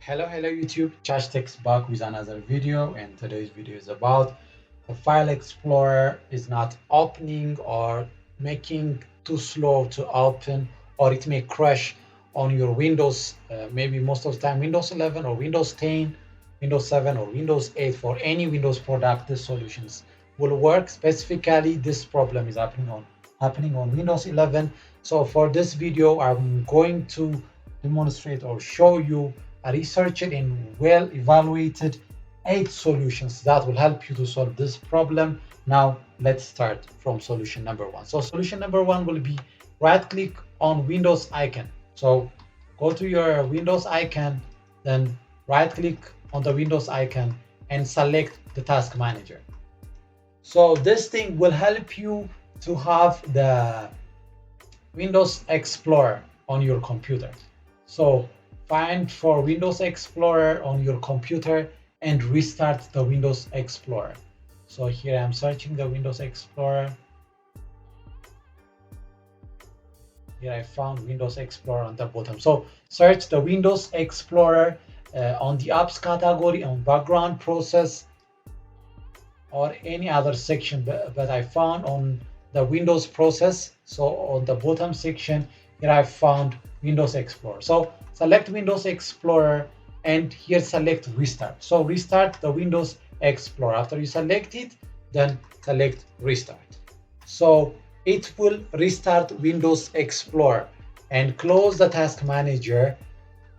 Hello YouTube, Chashtex back with another video, and today's video is about the file explorer is not opening or making too slow to open, or it may crash on your Windows, maybe most of the time Windows 11 or Windows 10, Windows 7 or Windows 8. For any Windows product, the solutions will work. Specifically, this problem is happening on Windows 11. So for this video, I'm going to demonstrate or show you a researched and well evaluated 8 solutions that will help you to solve this problem. Now let's start from solution number 1. So solution number 1 will be right click on Windows icon. So go to your Windows icon, then right click on the Windows icon and select the task manager. So this thing will help you to have the Windows Explorer on your computer. So find for Windows Explorer on your computer and restart the Windows Explorer. So here I'm searching the Windows Explorer. Here I found Windows Explorer on the bottom. So search the Windows Explorer on the apps category, on background process, or any other section, but I found on the Windows process. So on the bottom section here I found Windows Explorer. So select Windows Explorer and here select restart. So restart the Windows Explorer. After you select it, then select restart. So it will restart Windows Explorer, and close the task manager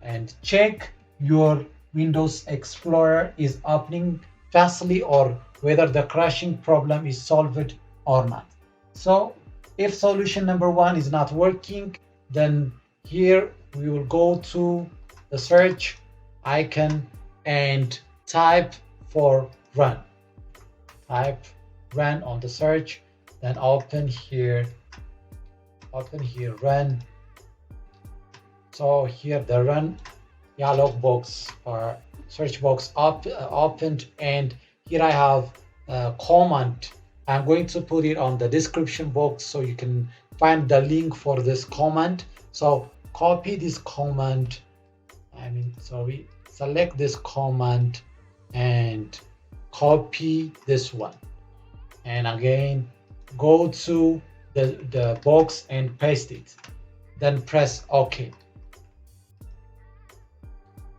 and check your Windows Explorer is opening fastly or whether the crashing problem is solved or not. So if solution number 1 is not working, then here we will go to the search icon and type for run. Type run on the search, then open here run. So here the run dialog box or search box opened, and here I have a command. I'm going to put it on the description box so you can find the link for this command. So copy this command, we select this command and copy this one, and again go to the box and paste it, then press OK.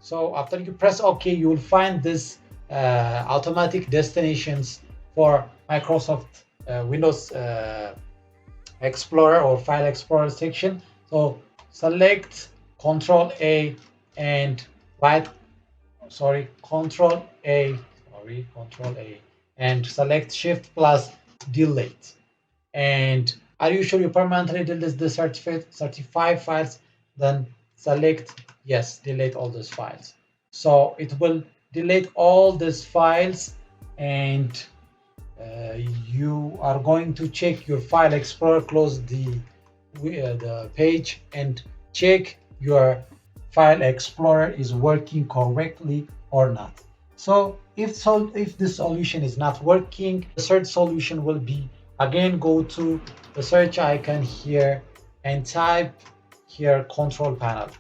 So after you press OK, you will find this automatic destinations for Microsoft Windows Explorer or File Explorer section. So select Control A and Control A and select Shift plus delete. And are you sure you permanently delete the certified files? Then select yes, delete all those files. So it will delete all these files, and you are going to check your File Explorer, close the page and check your File Explorer is working correctly or not. So if the solution is not working, the third solution will be, again, go to the search icon here and type here control panel.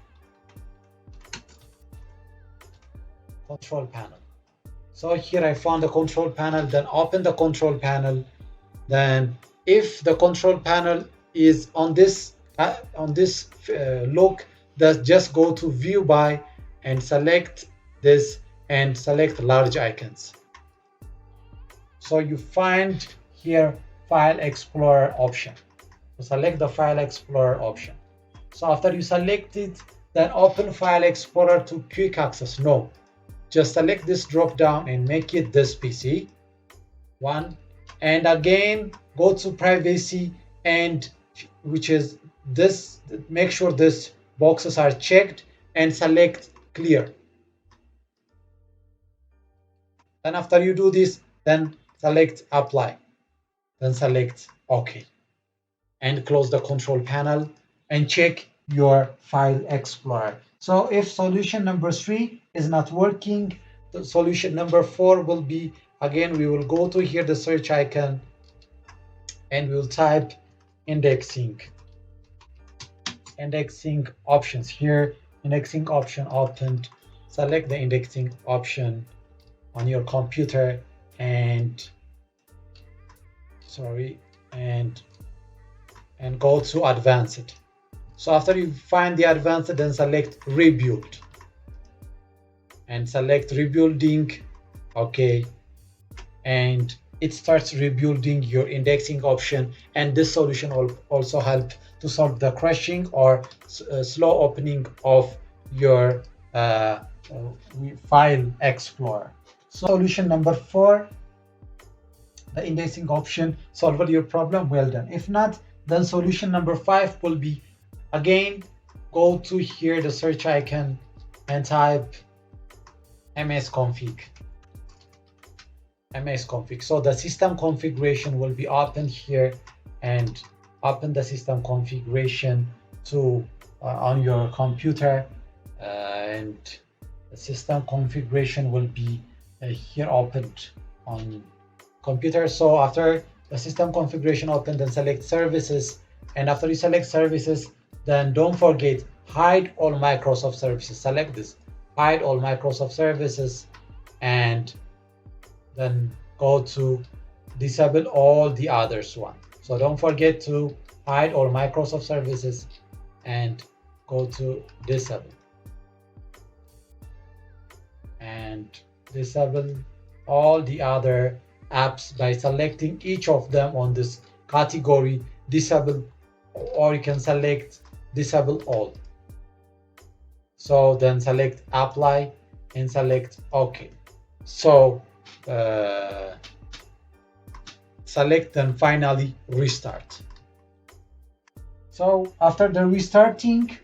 So here I found the control panel, then open the control panel. Then if the control panel is on this look, then just go to view by and select this and select large icons. So you find here File Explorer option. So select the File Explorer option. So after you select it, then open File Explorer to quick access. No, just select this drop down and make it this PC one, and again go to privacy, and which is this, make sure this boxes are checked and select clear. Then after you do this, then select apply, then select OK, and close the control panel and check your File Explorer. So if solution number 3 is not working, the solution number 4 will be, again, we will go to here the search icon and we will type indexing options. Here indexing option opened, select the indexing option on your computer and go to advanced. So after you find the advanced, then select rebuild and select rebuilding. Okay, and it starts rebuilding your indexing option, and this solution will also help to solve the crashing or slow opening of your file explorer. So solution number 4, the indexing option solved your problem. Well done. If not, then solution number 5 will be, again, go to here the search icon and type msconfig. So the system configuration will be open here, and open the system configuration to on your computer, and the system configuration will be here opened on computer. So after the system configuration open, then select services, and after you select services, then don't forget hide all Microsoft services. Select this, hide all Microsoft services, and then go to disable all the others one. So don't forget to hide all Microsoft services and go to disable, and disable all the other apps by selecting each of them on this category disable, or you can select disable all. So then select apply and select OK. So select and finally restart. So after the restarting,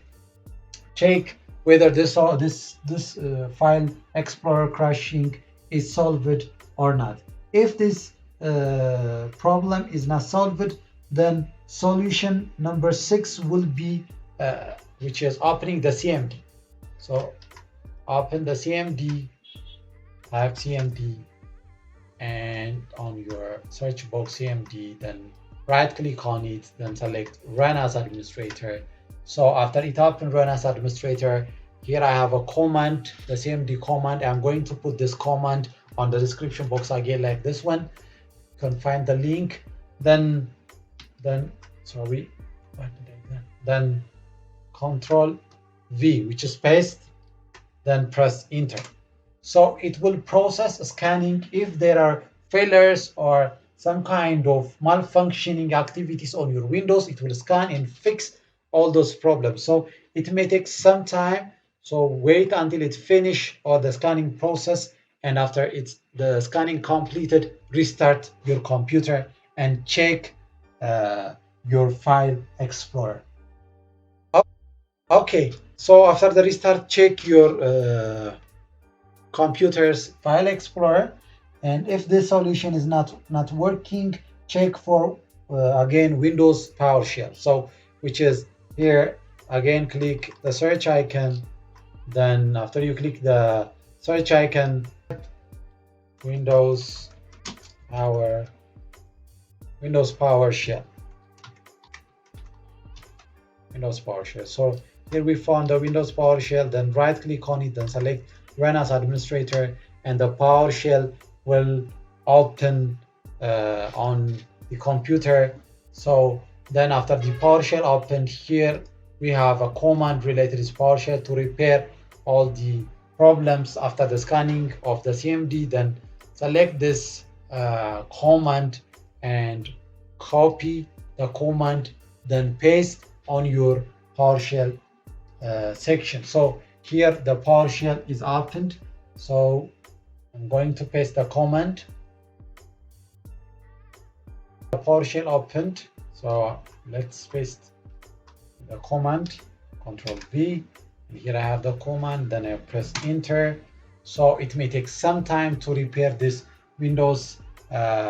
check whether this file explorer crashing is solved or not. If this problem is not solved, then solution number 6 will be which is opening the CMD. So open the CMD, type CMD, and on your search box CMD, then right click on it, then select run as administrator. So after it open run as administrator, here I have a command, the CMD command. I'm going to put this command on the description box again, like this one. You can find the link. Then sorry, what did I do? Then Control V, which is paste, then press enter. So it will process scanning. If there are failures or some kind of malfunctioning activities on your Windows, it will scan and fix all those problems. So it may take some time. So wait until it finish all the scanning process, and after it's the scanning completed, restart your computer and check your file explorer. Okay, so after the restart, check your computer's file explorer, and if this solution is not working, check for again Windows PowerShell. So which is here, again click the search icon, then after you click the search icon, Windows PowerShell. So here we found the Windows PowerShell, then right click on it, then select run as administrator, and the PowerShell will open on the computer. So then after the PowerShell opened, here we have a command related to PowerShell to repair all the problems after the scanning of the CMD. Then select this command and copy the command, then paste on your PowerShell section. So here the PowerShell is opened, so I'm going to paste the command. The PowerShell opened, so let's paste the command, Control V. Here I have the command, then I press enter. So it may take some time to repair this Windows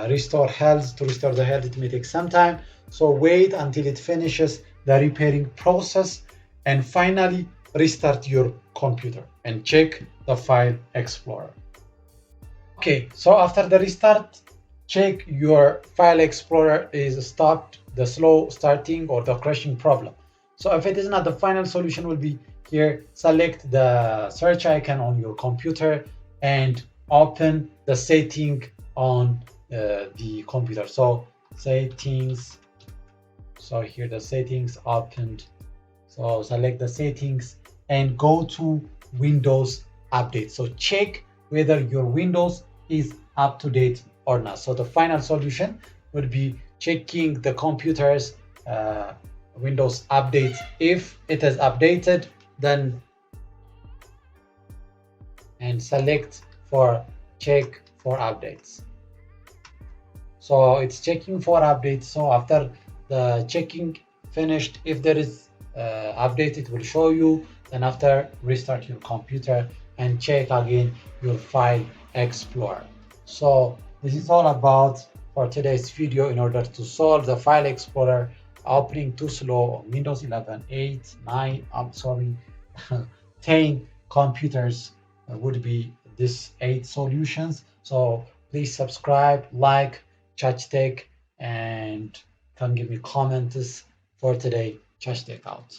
restore health. To restore the health, it may take some time, so wait until it finishes the repairing process, and finally restart your computer and check the file explorer. Okay, so after the restart, check your file explorer is stopped the slow starting or the crashing problem. So if it is not, the final solution will be Here, select the search icon on your computer and open the setting on the computer. So settings. So here the settings opened. So select the settings and go to Windows Update. So check whether your Windows is up to date or not. So the final solution would be checking the computer's Windows Update. If it is updated, then and select for check for updates. So it's checking for updates. So after the checking finished, if there is update, it will show you. Then after, restart your computer and check again your file explorer. So this is all about for today's video. In order to solve the file explorer opening too slow on Windows 11, 8, 9, I'm sorry, 10 computers would be this 8 solutions. So please subscribe, like Church Tech, and can give me comments for today. Church Tech out.